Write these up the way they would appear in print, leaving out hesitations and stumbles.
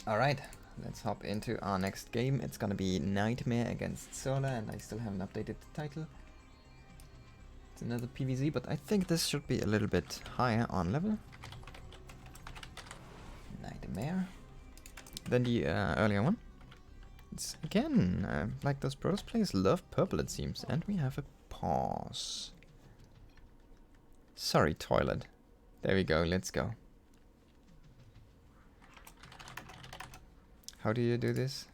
Alright, let's hop into our next game. It's gonna be NightMare against Solar, and I still haven't updated the title. It's another PvZ, but I think this should be a little bit higher on level. NightMare than the earlier one. It's again, like those Protoss players love purple it seems, and we have a pause. Sorry, toilet. There we go, let's go. How do you do this?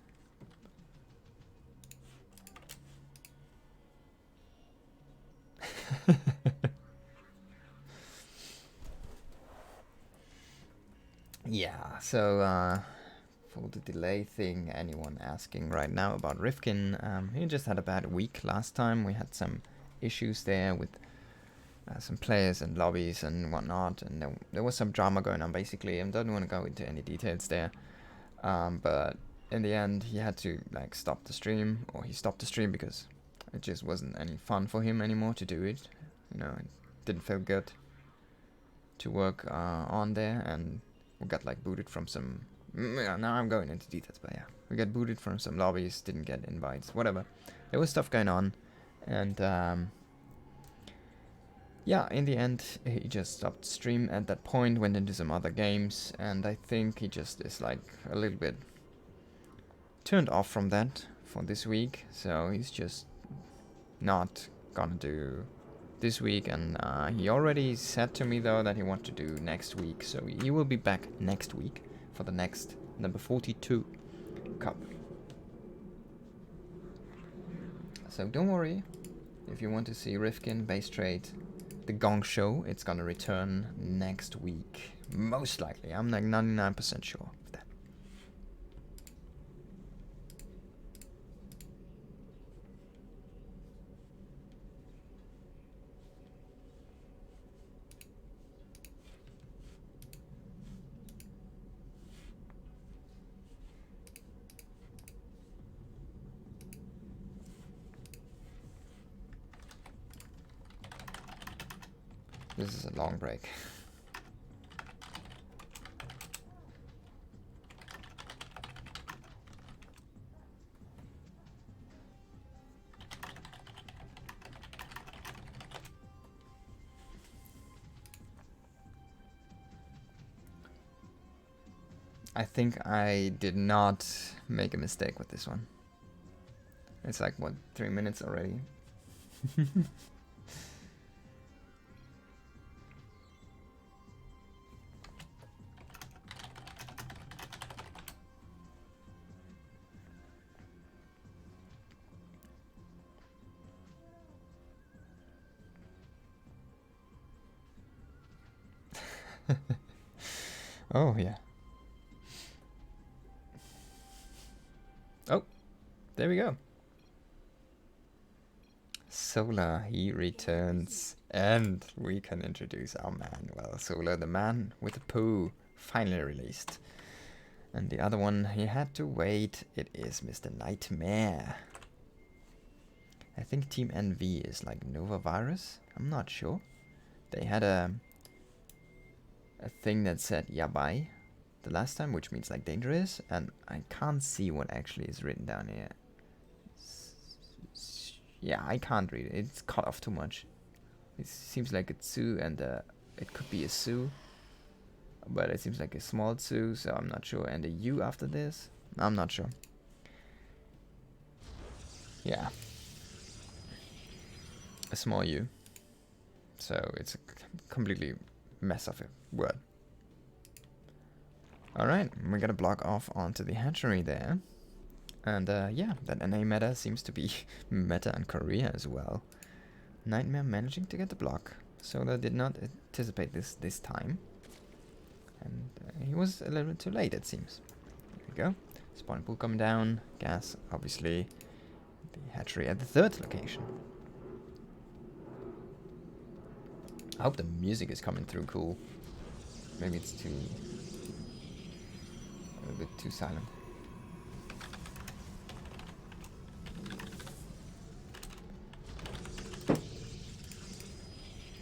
Yeah, so for the delay thing, anyone asking right now about Rifkin, he just had a bad week last time. We had some issues there with some players and lobbies and whatnot, and there was some drama going on basically. I don't want to go into any details there, but in the end he had to like stop the stream, or he stopped the stream because it just wasn't any fun for him anymore to do it. You know, it didn't feel good to work on there, and we got like booted from some. Now I'm going into details, but yeah, we got booted from some lobbies, didn't get invites, whatever. There was stuff going on, and yeah, in the end, he just stopped stream at that point, went into some other games, and I think he just is like a little bit turned off from that for this week, so he's just not gonna do this week, and he already said to me though that he wants to do next week, so he will be back next week for the next number 42 cup. So don't worry, if you want to see Rifkin base trade the Gong Show, it's gonna return next week, most likely. I'm like 99% sure of that. This is a long break. I think I did not make a mistake with this one. It's like, what, 3 minutes already? Oh, yeah. Oh, there we go. Solar, he returns, and we can introduce our man. Well, Solar, the man with the poo, finally released. And the other one, he had to wait. It is Mr. NightMare. I think Team NV is like Nova Virus. I'm not sure. They had a thing that said Yabai the last time, which means like dangerous, and I can't see what actually is written down here. Yeah, I can't read it. It's cut off too much. It seems like a Tsu, and it could be a Su, but it seems like a small Tsu, so I'm not sure. And a U after this, I'm not sure. Yeah, a small U. So it's a completely mess of a word. Alright, we're gonna block off onto the hatchery there. And yeah, that NA meta seems to be meta in Korea as well. NightMare managing to get the block. Solar did not anticipate this time. And he was a little bit too late, it seems. There we go. Spawn pool coming down. Gas, obviously. The hatchery at the third location. I hope the music is coming through cool. Maybe it's a little bit too silent.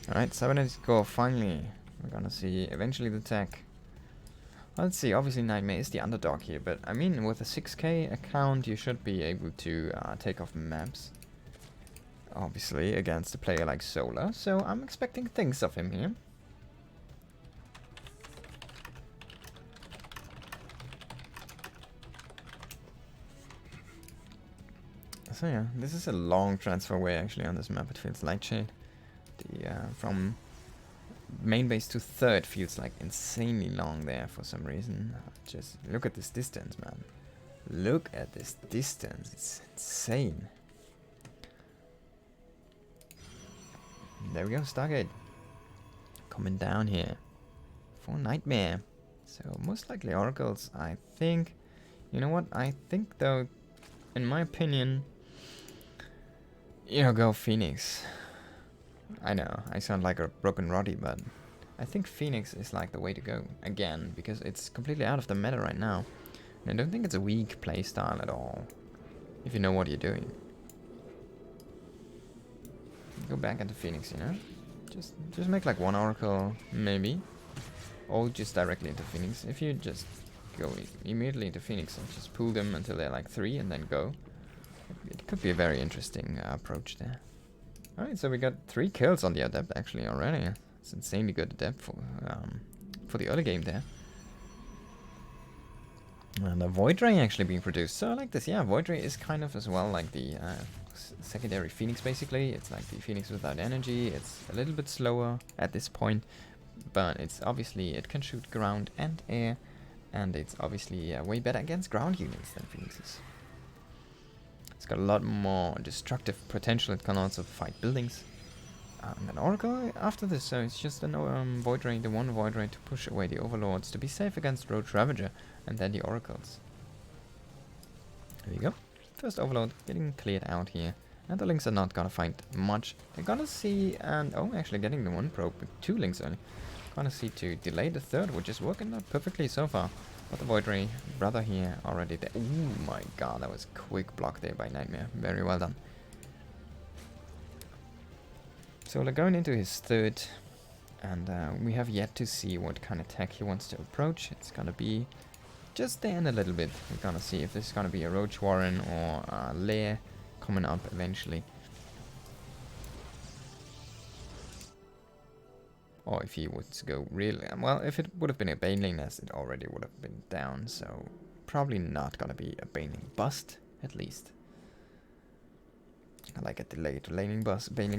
Alright, 7 score finally. We're gonna see eventually the tech. Let's see, obviously NightMare is the underdog here, but I mean, with a 6k account, you should be able to take off maps. Obviously, against a player like Solar, so I'm expecting things of him here. So yeah, this is a long transfer way actually on this map. It feels light shade. The from main base to third feels like insanely long there for some reason. Just look at this distance, man. Look at this distance. It's insane. There we go, Stargate. Coming down here for NightMare. So most likely Oracles, I think. You know what? I think though, in my opinion, you know, go Phoenix. I know, I sound like a broken Roddy, but I think Phoenix is like the way to go again, because it's completely out of the meta right now. And I don't think it's a weak playstyle at all, if you know what you're doing. Go back into Phoenix, you know? Just make like one Oracle, maybe. Or just directly into Phoenix. If you just go immediately into Phoenix and just pull them until they're like 3 and then go. It could be a very interesting approach there. Alright, so we got 3 kills on the Adept actually already. It's insanely good Adept for the early game there. And a Void Ray actually being produced. So I like this. Yeah, Void Ray is kind of as well like the secondary Phoenix basically. It's like the Phoenix without energy. It's a little bit slower at this point. But it's obviously, it can shoot ground and air. And it's obviously way better against ground units than Phoenixes. It's got a lot more destructive potential. It can also fight buildings. And an Oracle after this, so it's just a Void Ray, the one Void Ray to push away the Overlords to be safe against Roach Ravager, and then the Oracles. There you go. First Overlord getting cleared out here. And the Lynx are not gonna fight much. They're gonna see, and oh, actually getting the one probe with 2 Lynx only. Gonna see to delay the third, which is working out perfectly so far. But the Void Ray brother here already there. Oh my god, that was a quick block there by NightMare. Very well done. So we're going into his third, and we have yet to see what kind of tech he wants to approach. It's gonna be just there in a little bit. We're gonna see if this is gonna be a Roach Warren or a Lair coming up eventually. Or if he would go really... Well, if it would have been a Baneling nest, it already would have been down. So probably not gonna be a Baneling bust, at least. Like a delayed Baneling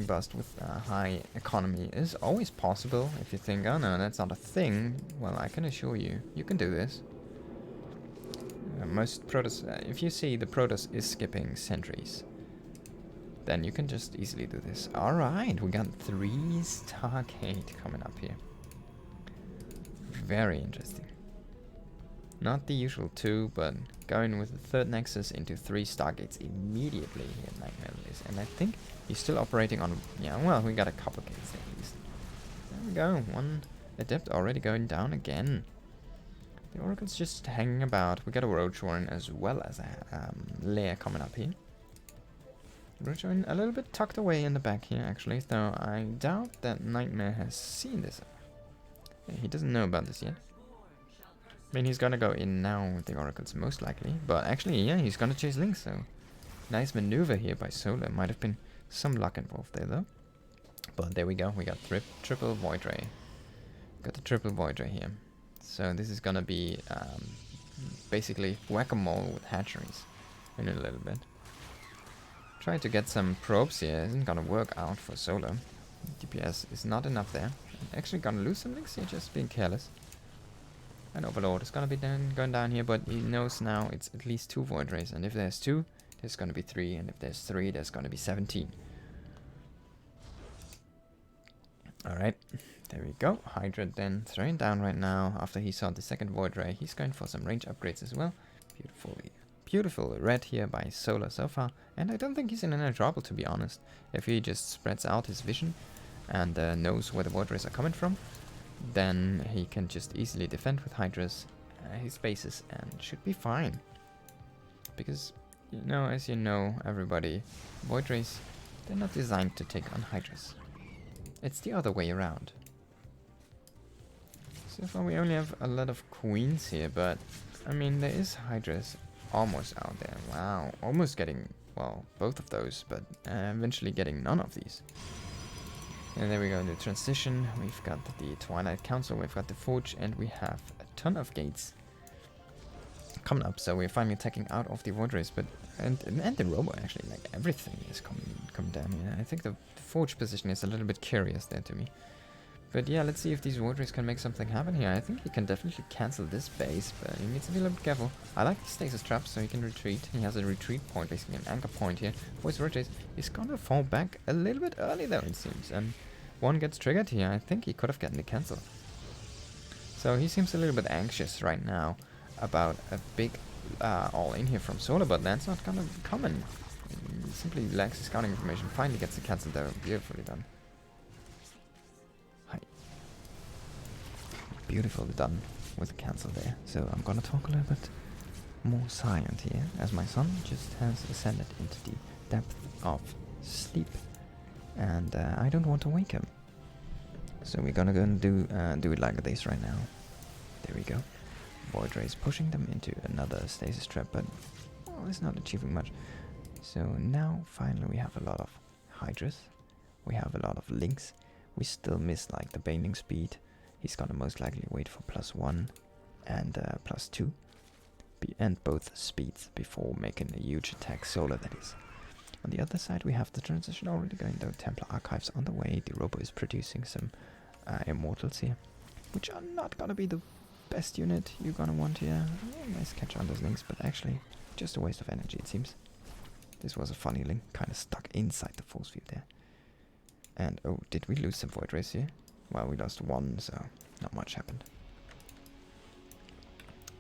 bust with high economy is always possible. If you think, oh no, that's not a thing, well, I can assure you, you can do this. Most Protoss, if you see the Protoss is skipping sentries, then you can just easily do this. Alright, we got 3 Stargate coming up here. Very interesting. Not the usual 2, but going with the third Nexus into 3 Stargates immediately here at NightMare is. And I think he's still operating on... Yeah, well, we got a couple kills at least. There we go, 1 Adept already going down again. The Oracle's just hanging about. We got a Roach Warren as well as a Lair coming up here. Roach Warren a little bit tucked away in the back here actually, though I doubt that NightMare has seen this. Yeah, he doesn't know about this yet. I mean, he's gonna go in now with the Oracles most likely, but actually, yeah, he's gonna chase Lynx, so nice maneuver here by Solar. Might have been some luck involved there though. But there we go, we got triple Void Ray. Got the triple Void Ray here. So this is gonna be basically whack-a-mole with hatcheries in a little bit. Trying to get some probes here isn't gonna work out for Solar. DPS is not enough there. Actually gonna lose some Lynx here, just being careless. An Overlord is gonna be going down here, but he knows now it's at least 2 Void Rays, and if there's 2, there's gonna be 3, and if there's 3, there's gonna be 17. Alright, there we go. Hydra then throwing down right now after he saw the second Void Ray. He's going for some range upgrades as well. Beautiful red here by Solar so far, and I don't think he's in any trouble, to be honest. If he just spreads out his vision and knows where the Void Rays are coming from, then he can just easily defend with Hydras his bases and should be fine. Because, you know, as you know, everybody, Void Rays, they're not designed to take on Hydras. It's the other way around. So far we only have a lot of queens here, but I mean there is Hydras almost out there. Wow, almost getting, well, both of those, but eventually getting none of these. And there we go, in the transition, we've got the Twilight Council, we've got the Forge, and we have a ton of gates coming up. So we're finally attacking out of the Void Race, but and the Robo actually, like everything is coming down here. I think the Forge position is a little bit curious there to me. But yeah, let's see if these Void Rays can make something happen here. I think he can definitely cancel this base, but he needs to be a little bit careful. I like the stasis trap, so he can retreat. He has a retreat point, basically an anchor point here. For his Void Rays, he's gonna fall back a little bit early though, it seems. And one gets triggered here. I think he could have gotten the cancel. So he seems a little bit anxious right now about a big all-in here from Solar, but that's not gonna be common. He simply lacks his scouting information. Finally gets the cancel there. Beautifully done. Beautifully done with the cancel there. So I'm gonna talk a little bit more silent here, as my son just has ascended into the depth of sleep, and I don't want to wake him. So we're gonna go and do it like this right now. There we go. Void Rays pushing them into another stasis trap, but well, it's not achieving much. So now finally we have a lot of Hydras. We have a lot of links. We still miss like the bailing speed. He's gonna most likely wait for +1 and +2, and both speeds before making a huge attack, Solar that is. On the other side we have the transition already going, though. Templar Archives on the way. The Robo is producing some Immortals here, which are not gonna be the best unit you're gonna want here. Nice catch on those links, but actually just a waste of energy it seems. This was a funny link, kinda stuck inside the force field there. And oh, did we lose some Void Rays here? Well, we lost one, so not much happened.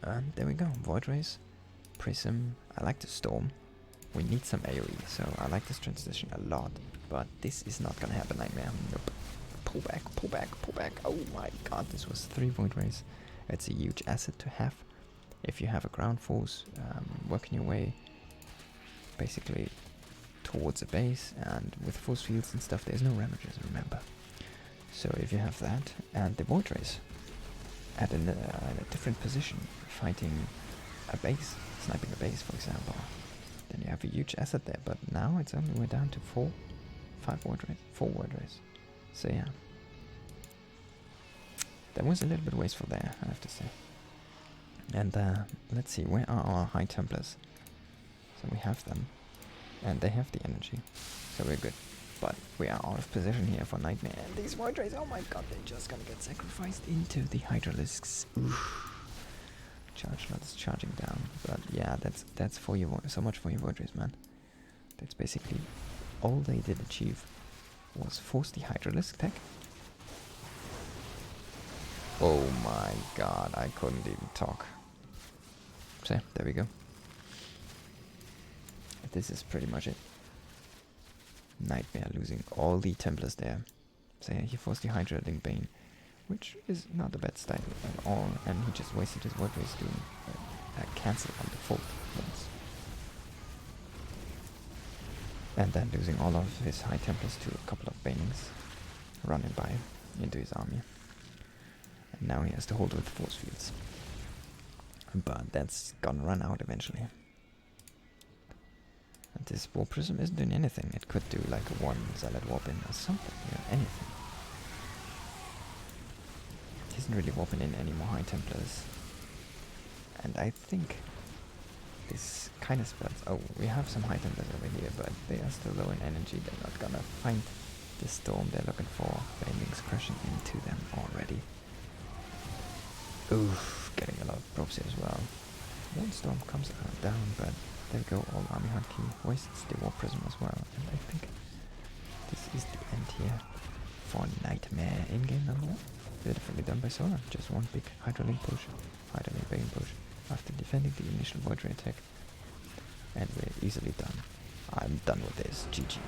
And there we go, Void Rays, Prism. I like the Storm. We need some AoE, so I like this transition a lot. But this is not gonna happen, NightMare. Nope. Pull back, pull back, pull back. Oh my god, this was 3 Void Rays. It's a huge asset to have. If you have a ground force, working your way basically towards a base, and with force fields and stuff, there's no ravages, remember. So if you have that, and the Void Rays at a different position, fighting a base, sniping a base for example, then you have a huge asset there. But now it's only, we're down to 4 Void Rays. So yeah, that was a little bit wasteful there, I have to say. And let's see, where are our High Templars? So we have them, and they have the energy, so we're good. But we are out of position here for NightMare. And these Void Rays, oh my god, they're just gonna get sacrificed into the Hydralisks. Oof. Charge lot is charging down. But yeah, that's for you. So much for your Void Rays, man. That's basically all they did achieve was force the Hydralisk tech. Oh my god, I couldn't even talk. So there we go. This is pretty much it. NightMare losing all the Templars there. So yeah, he forced the Hydra Link Bane, which is not a bad style at all, and he just wasted his Void Rays doing a cancel on the default ones. And then losing all of his High Templars to a couple of Banings running by into his army. And now he has to hold with force fields. But that's gonna run out eventually. And this War Prism isn't doing anything. It could do like a 1 Zealot warp in or something, anything. It isn't really warping in any more High Templars. And I think this kind of spells... Oh, we have some High Templars over here, but they are still low in energy. They're not gonna find the storm they're looking for. Banelings crashing into them already. Oof, getting a lot of probes here as well. One storm comes down, but there we go, all army hunt key wastes the War Prism as well. And I think this is the end here for NightMare in game number 1. Beautifully done by Solar. Just one big Hydralink push, Hydralink Bane push, after defending the initial Void Ray attack. And we're easily done. I'm done with this. GG.